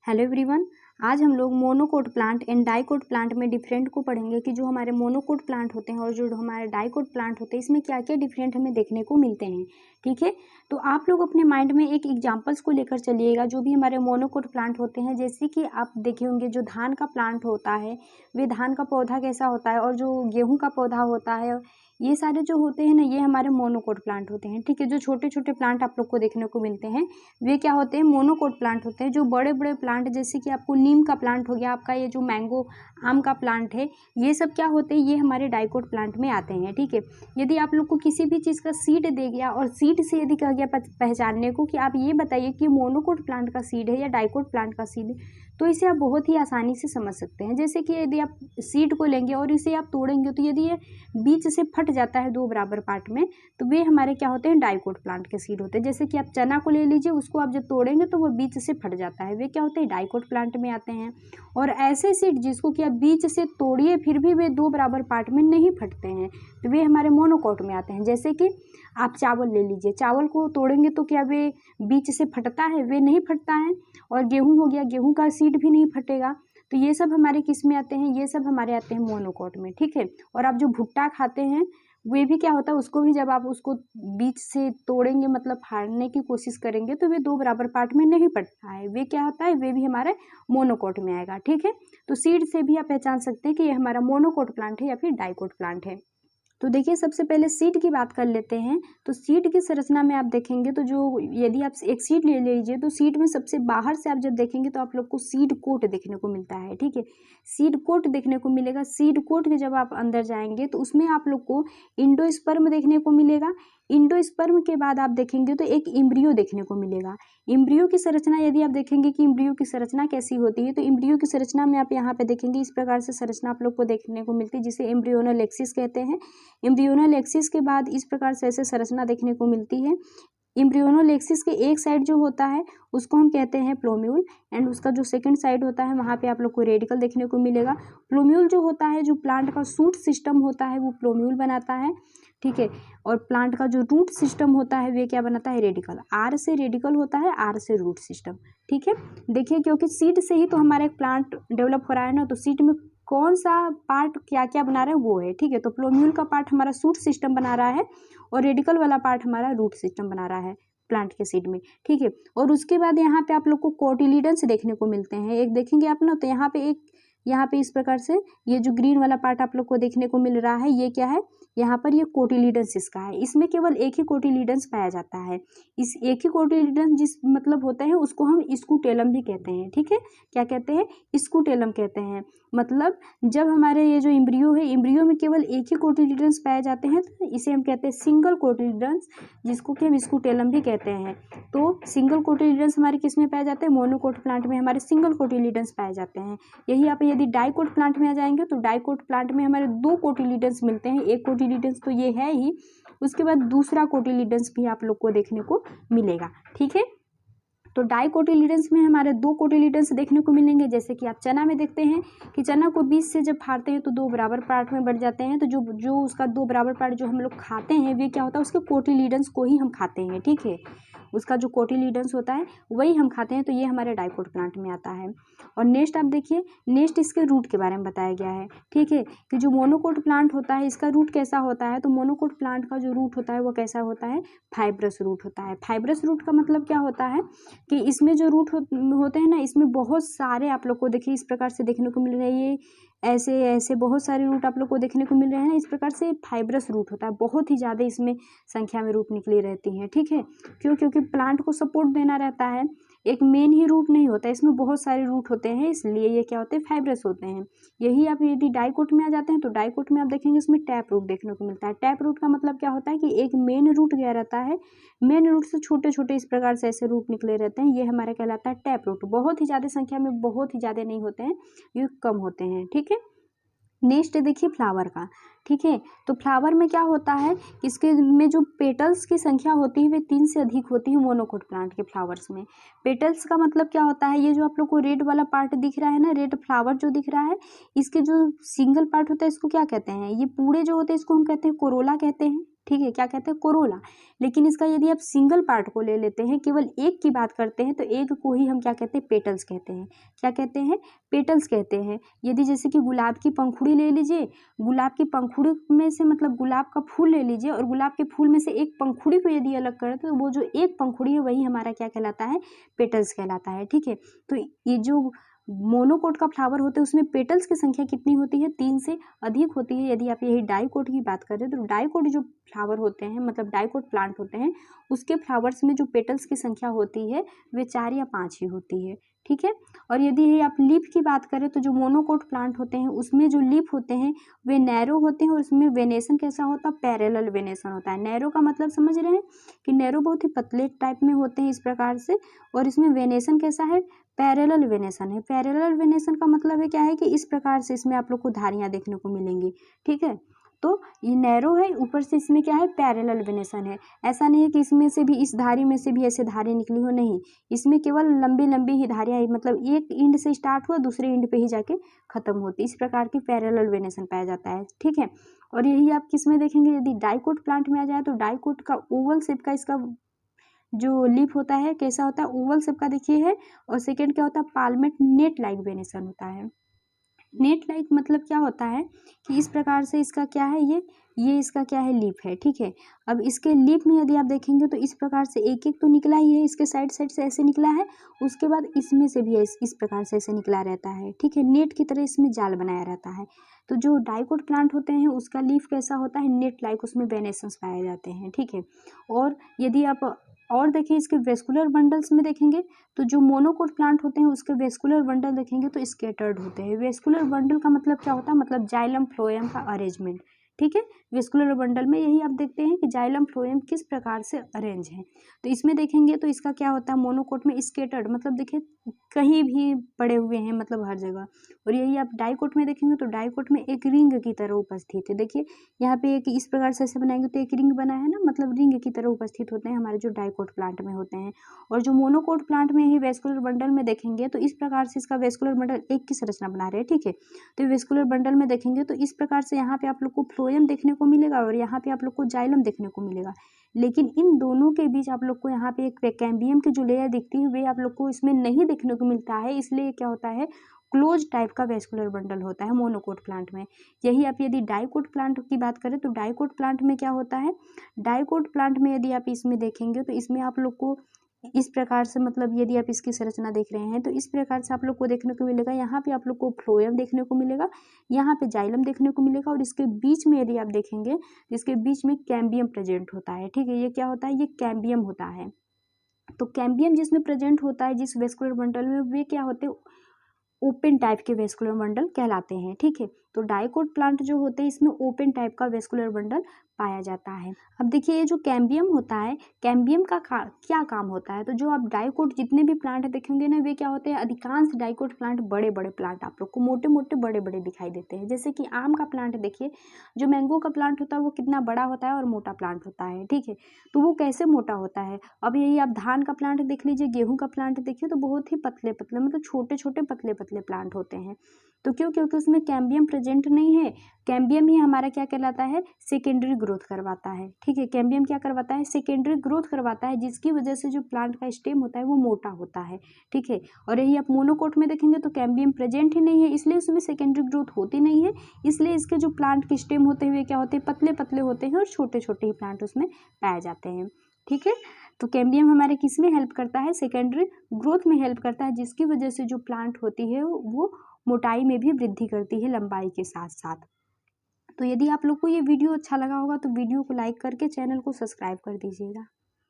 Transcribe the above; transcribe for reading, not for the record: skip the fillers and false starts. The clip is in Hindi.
Hello everyone. आज हम लोग monocot plant and dicot plant में डिफरेंट को पढ़ेंगे कि जो हमारे मोनोकोट प्लांट होते हैं और जो हमारे डाइकोट प्लांट होते हैं इसमें क्या क्या डिफरेंट हमें देखने को मिलते हैं। ठीक है, तो आप लोग अपने माइंड में एक एग्जांपल्स को लेकर चलिएगा जो भी हमारे मोनोकोट प्लांट होते हैं। जैसे कि आप देखे होंगे जो धान का प्लांट होता है वे धान का पौधा कैसा होता है, और जो गेहूँ का पौधा होता है ये सारे जो होते हैं ना ये हमारे मोनोकोट प्लांट होते हैं। ठीक है, जो छोटे छोटे प्लांट आप लोग को देखने को मिलते हैं वे क्या होते हैं, मोनोकोट प्लांट होते हैं। जो बड़े बड़े प्लांट जैसे कि आपको नीम का प्लांट हो गया, आपका ये जो मैंगो आम का प्लांट है, ये सब क्या होते हैं, ये हमारे डाइकोट प्लांट में आते हैं। ठीक है, यदि आप लोग को किसी भी चीज़ का सीड दे गया और सीड से यदि कह गया पहचानने को कि आप ये बताइए कि मोनोकोट प्लांट का सीड है या डाइकोट प्लांट का सीड है, तो इसे आप बहुत ही आसानी से समझ सकते हैं। जैसे कि यदि आप सीड को लेंगे और इसे आप तोड़ेंगे तो यदि ये बीच से फट जाता है दो बराबर पार्ट में तो वे हमारे क्या होते हैं, डाइकोट प्लांट के सीड होते हैं। जैसे कि आप चना को ले लीजिए, उसको आप जब तोड़ेंगे तो वो बीच से फट जाता है, वे क्या होते हैं, डाइकोट प्लांट में आते हैं। और ऐसे सीड जिसको कि आप बीच से तोड़िए फिर भी वे दो बराबर पार्ट में नहीं फटते हैं तो वे हमारे मोनोकोट में आते हैं। जैसे कि आप चावल ले लीजिए, चावल को तोड़ेंगे तो क्या वे बीच से फटता है, वे नहीं फटता है। और गेहूँ हो गया, गेहूँ का सीड भी नहीं फटेगा। तो ये सब हमारे किस में आते हैं, ये सब हमारे आते हैं मोनोकोट में। ठीक है, और आप जो भुट्टा खाते हैं वे भी क्या होता है, उसको भी जब आप उसको बीच से तोड़ेंगे मतलब फाड़ने की कोशिश करेंगे तो वे दो बराबर पार्ट में नहीं फटता है, वे क्या होता है, वे भी हमारे मोनोकोट में आएगा। ठीक है, तो सीड से भी आप पहचान सकते हैं कि ये हमारा मोनोकोट प्लांट है या फिर डाइकोट प्लांट है। तो देखिए सबसे पहले सीड की बात कर लेते हैं। तो सीड की संरचना में आप देखेंगे तो जो यदि आप एक सीड ले लीजिए तो सीड में सबसे बाहर से आप जब देखेंगे तो आप लोग को सीड कोट देखने को मिलता है। ठीक है, सीड कोट देखने को मिलेगा। सीड कोट के जब आप अंदर जाएंगे तो उसमें आप लोग को इंडोस्पर्म देखने को मिलेगा। इंडोस्पर्म के बाद आप देखेंगे तो एक इम्ब्रियो देखने को मिलेगा। इम्ब्रियो की संरचना यदि आप देखेंगे कि इम्ब्रियो की संरचना कैसी होती है तो इम्ब्रियो की संरचना में आप यहाँ पे देखेंगे इस प्रकार से संरचना आप लोग को देखने को मिलती है जिसे एम्ब्रियोनल एक्सिस कहते हैं। एम्ब्रियोनल एक्सिस के बाद इस प्रकार से ऐसे संरचना देखने को मिलती है। एम्ब्रियोनल एक्सिस के एक साइड जो होता है उसको हम कहते हैं प्लोम्यूल, एंड उसका जो सेकंड साइड होता है वहाँ पे आप लोग को रेडिकल देखने को मिलेगा। प्लोम्यूल जो होता है, जो प्लांट का सूट सिस्टम होता है वो प्लोम्यूल बनाता है। ठीक है, और प्लांट का जो रूट सिस्टम होता है वे क्या बनाता है, रेडिकल। आर से रेडिकल होता है, आर से रूट सिस्टम। ठीक है, देखिए क्योंकि सीड से ही तो हमारा एक प्लांट डेवलप हो रहा है ना, तो सीड में कौन सा पार्ट क्या क्या बना रहा है वो है। ठीक है, तो प्लोम्यूल का पार्ट हमारा सूट सिस्टम बना रहा है और रेडिकल वाला पार्ट हमारा रूट सिस्टम बना रहा है प्लांट के सीड में। ठीक है, और उसके बाद यहाँ पे आप लोग को कोटिलीडन्स देखने को मिलते हैं। एक देखेंगे आप ना, तो यहाँ पे इस प्रकार से ये जो ग्रीन वाला पार्ट आप लोग को देखने को मिल रहा है ये क्या है, यहाँ पर ये कोटिलीडन्स इसका है। इसमें केवल एक ही कोटिलीडन्स पाया जाता है। इस एक ही कोटिलीडन्स जिस मतलब होते हैं उसको हम स्कूटेलम भी कहते हैं। ठीक है, क्या कहते हैं, स्कूटेलम कहते हैं। मतलब जब हमारे ये जो इम्ब्रियो है, इम्ब्रियो में केवल एक ही कोटिलीडन्स पाए जाते हैं तो इसे हम कहते हैं सिंगल कोटिलीडन्स, जिसको कि हम स्कूटेलम भी कहते हैं। तो सिंगल कोटिलीडन्स हमारे किस में पाए जाते हैं, मोनोकोट प्लांट में हमारे सिंगल कोटिलीडन्स पाए जाते हैं। यही आप यदि डाइकोट प्लांट में आ जाएंगे तो डाइकोट प्लांट में हमारे दो कोटिलीडन्स मिलते हैं। एक कोटिलीडन्स तो ये है ही, उसके बाद दूसरा कोटिलीडन्स भी आप लोग को देखने को मिलेगा। ठीक है, तो डाइकोटिलीडन्स में हमारे दो कोटिलीडन्स देखने को मिलेंगे। जैसे कि आप चना में देखते हैं कि चना को बीच से जब फाड़ते हैं तो दो बराबर पार्ट में बढ़ जाते हैं। तो जो उसका दो बराबर पार्ट जो हम लोग खाते हैं वे क्या होता है, उसके कोटिलीडन्स को ही हम खाते हैं। ठीक है, उसका जो कोटिलीडन्स होता है वही हम खाते हैं। तो ये हमारे डाइकोट प्लांट में आता है। और नेक्स्ट आप देखिए, नेक्स्ट इसके रूट के बारे में बताया गया है। ठीक है, कि जो मोनोकोट प्लांट होता है इसका रूट कैसा होता है, तो मोनोकोट प्लांट का जो रूट होता है वो कैसा होता है, फाइब्रस रूट होता है। फाइब्रस रूट का मतलब क्या होता है कि इसमें जो रूट होते हैं ना, इसमें बहुत सारे आप लोग को देखिए इस प्रकार से देखने को मिल रहे हैं। ये ऐसे ऐसे बहुत सारे रूट आप लोग को देखने को मिल रहे हैं। इस प्रकार से फाइब्रस रूट होता है, बहुत ही ज़्यादा इसमें संख्या में रूट निकली रहती हैं। ठीक है, क्यों, क्योंकि प्लांट को सपोर्ट देना रहता है, एक मेन ही रूट नहीं होता, इसमें बहुत सारे रूट होते हैं, इसलिए ये क्या होते हैं, फाइब्रस होते हैं। यही आप यदि डाइकोट में आ जाते हैं तो डाइकोट में आप देखेंगे इसमें टैप रूट देखने को मिलता है। टैप रूट का मतलब क्या होता है कि एक मेन रूट गया रहता है, मेन रूट से छोटे छोटे इस प्रकार से ऐसे रूट निकले रहते हैं, ये हमारा कहलाता है टैप रूट। बहुत ही ज़्यादा संख्या में, बहुत ही ज़्यादा नहीं होते हैं, ये कम होते हैं। ठीक है, नेक्स्ट देखिए फ्लावर का। ठीक है, तो फ्लावर में क्या होता है, इसके में जो पेटल्स की संख्या होती है वे 3 से अधिक होती है मोनोकोट प्लांट के फ्लावर्स में। पेटल्स का मतलब क्या होता है, ये जो आप लोग को रेड वाला पार्ट दिख रहा है ना, रेड फ्लावर जो दिख रहा है, इसके जो सिंगल पार्ट होता है इसको क्या कहते हैं, ये पूरे जो होते हैं इसको हम कहते हैं कोरोला कहते हैं। ठीक है, क्या कहते हैं, कोरोला। लेकिन इसका यदि आप सिंगल पार्ट को ले लेते हैं, केवल एक की बात करते हैं, तो एक को ही हम क्या कहते हैं, पेटल्स कहते हैं। क्या कहते हैं, पेटल्स कहते हैं। यदि जैसे कि गुलाब की पंखुड़ी ले लीजिए, गुलाब की पंखुड़ी में से मतलब गुलाब का फूल ले लीजिए और गुलाब के फूल में से एक पंखुड़ी को यदि अलग करें तो वो जो एक पंखुड़ी है वही हमारा क्या कहलाता है, पेटल्स कहलाता है। ठीक है, तो ये जो मोनोकोट का फ्लावर होते हैं उसमें पेटल्स की संख्या कितनी होती है, 3 से अधिक होती है। यदि आप यही डाइकोट की बात करें तो डाइकोट जो फ्लावर होते हैं, मतलब डाइकोट प्लांट होते हैं, उसके फ्लावर्स में जो पेटल्स की संख्या होती है वे 4 या 5 ही होती है। ठीक है, और यदि आप लीफ की बात करें तो जो मोनोकोट प्लांट होते हैं उसमें जो लीफ होते हैं वे नैरो होते हैं और उसमें वेनेशन कैसा होता है, पैरेलल वेनेशन होता है। नैरो का मतलब समझ रहे हैं कि नैरो बहुत ही पतले टाइप में होते हैं इस प्रकार से, और इसमें वेनेशन कैसा है, पैरेलल वेनेशन है। पैरेलल वेनेशन का मतलब है क्या है कि इस प्रकार से इसमें आप लोग को धारियां देखने को मिलेंगी। ठीक है, तो ये नैरो है, ऊपर से इसमें क्या है, पैरेलल वेनेशन है। ऐसा नहीं है कि इसमें से भी, इस धारी में से भी ऐसे धारें निकली हो, नहीं, इसमें केवल लंबी लंबी ही धारियां, मतलब एक इंड से स्टार्ट हुआ दूसरे इंड पे ही जाके खत्म होती, इस प्रकार की पैरेलल वेनेशन पाया जाता है। ठीक है, और यही आप किस में देखेंगे, यदि डाइकोट प्लांट में आ जाए तो डाइकोट का ओवल शेप का इसका जो लीफ होता है कैसा होता है, ओवल शेप का देखिए है। और सेकेंड क्या होता है, पाल्मेट नेट लाइक वेनेशन होता है। नेट लाइक मतलब क्या होता है कि इस प्रकार से इसका क्या है, ये इसका क्या है, लीफ है। ठीक है, अब इसके लीफ में यदि आप देखेंगे तो इस प्रकार से एक एक तो निकला ही है, इसके साइड साइड से ऐसे निकला है, उसके बाद इसमें से भी इस प्रकार से ऐसे निकला रहता है। ठीक है, नेट की तरह इसमें जाल बनाया रहता है। तो जो डाइकोट प्लांट होते हैं उसका लीफ कैसा होता है, नेट लाइक, उसमें वेनेशंस पाए जाते हैं। ठीक है, और यदि आप और देखें इसके वेस्कुलर बंडल्स में देखेंगे तो जो मोनोकोट प्लांट होते हैं उसके वेस्कुलर बंडल देखेंगे तो स्कैटर्ड होते हैं। वेस्कुलर बंडल का मतलब क्या होता है, मतलब जाइलम फ्लोएम का अरेंजमेंट। ठीक है, वेस्कुलर बंडल में यही आप देखते हैं कि जाइलम फ्लोएम किस प्रकार से अरेंज है। तो इसमें देखेंगे तो इसका क्या होता है, मोनोकोट में स्कैटर्ड, मतलब देखिए कहीं भी पड़े हुए हैं, मतलब हर जगह। और यही आप डाइकोट में देखेंगे तो डाइकोट में एक रिंग की तरह उपस्थित है। देखिए यहाँ पे एक इस प्रकार से ऐसे बनाएंगे तो एक रिंग बना है ना, मतलब रिंग की तरह उपस्थित होते हैं हमारे जो डाइकोट प्लांट में होते हैं। और जो मोनोकोट प्लांट में ही वेस्कुलर बंडल में देखेंगे तो इस प्रकार से इसका वेस्कुलर बंडल एक की संरचना बना रहे हैं। ठीक है, तो वेस्कुलर बंडल में देखेंगे तो इस प्रकार से यहाँ पे आप लोग को फ्लोएम देखने को मिलेगा और यहाँ पे आप लोग को जाइलम देखने को मिलेगा। लेकिन इन दोनों के बीच आप लोग को यहाँ पे एक कैम्बियम की जो लेयर दिखती है वे आप लोग को इसमें नहीं देखने को मिलता है, इसलिए क्या होता है, क्लोज टाइप का वेस्कुलर बंडल होता है मोनोकोट प्लांट में। यही आप यदि डाइकोट प्लांट की बात करें तो डाइकोट प्लांट में क्या होता है, डाइकोट प्लांट में यदि आप इसमें देखेंगे तो इसमें आप लोग को इस प्रकार से, मतलब यदि आप इसकी संरचना देख रहे हैं तो इस प्रकार से आप लोग को देखने को मिलेगा। यहाँ पे आप लोग को फ्लोएम देखने को मिलेगा, यहाँ पे जाइलम देखने को मिलेगा, और इसके बीच में यदि आप देखेंगे इसके बीच में कैम्बियम प्रेजेंट होता है। ठीक है, ये क्या होता है, ये कैम्बियम होता है। तो कैम्बियम जिसमें प्रेजेंट होता है जिस वेस्कुलर बंडल में, वे क्या होते हैं, ओपन टाइप के वेस्कुलर बंडल कहलाते हैं। ठीक है, तो डाइकोट प्लांट जो होते हैं इसमें ओपन टाइप का वेस्कुलर बंडल पाया जाता है। अब देखिए ये जो कैम्बियम होता है, कैम्बियम का क्या काम होता है, तो जो आप डाइकोट जितने भी प्लांट देखेंगे ना वे क्या होते हैं, अधिकांश डाइकोट प्लांट बड़े बड़े प्लांट आप लोग को मोटे मोटे बड़े बड़े दिखाई देते हैं। जैसे कि आम का प्लांट देखिए, जो मैंगो का प्लांट होता है वो कितना बड़ा होता है और मोटा प्लांट होता है। ठीक है, तो वो कैसे मोटा होता है, अब यही आप धान का प्लांट देख लीजिए, गेहूं का प्लांट देखिए तो बहुत ही पतले पतले, मतलब छोटे छोटे पतले पतले प्लांट होते हैं। तो क्यों, क्योंकि उसमें कैम्बियम प्रेजेंट नहीं है। कैम्बियम ही हमारा क्या कहलाता है, सेकेंडरी ग्रोथ करवाता है। ठीक है, कैम्बियम क्या करवाता है, सेकेंडरी ग्रोथ करवाता है, जिसकी वजह से जो प्लांट का स्टेम होता है वो मोटा होता है। ठीक है, और यही आप मोनोकोट में देखेंगे तो कैम्बियम प्रेजेंट ही नहीं है, इसलिए उसमें सेकेंडरी ग्रोथ होती नहीं है, इसलिए इसके जो प्लांट के स्टेम होते हुए क्या होते हैं, पतले पतले होते हैं और छोटे छोटे ही प्लांट उसमें पाए जाते हैं। ठीक है, तो कैम्बियम हमारे किस में हेल्प करता है, सेकेंडरी ग्रोथ में हेल्प करता है, जिसकी वजह से जो प्लांट होती है वो मोटाई में भी वृद्धि करती है लंबाई के साथ साथ। तो यदि आप लोग को ये वीडियो अच्छा लगा होगा तो वीडियो को लाइक करके चैनल को सब्सक्राइब कर दीजिएगा।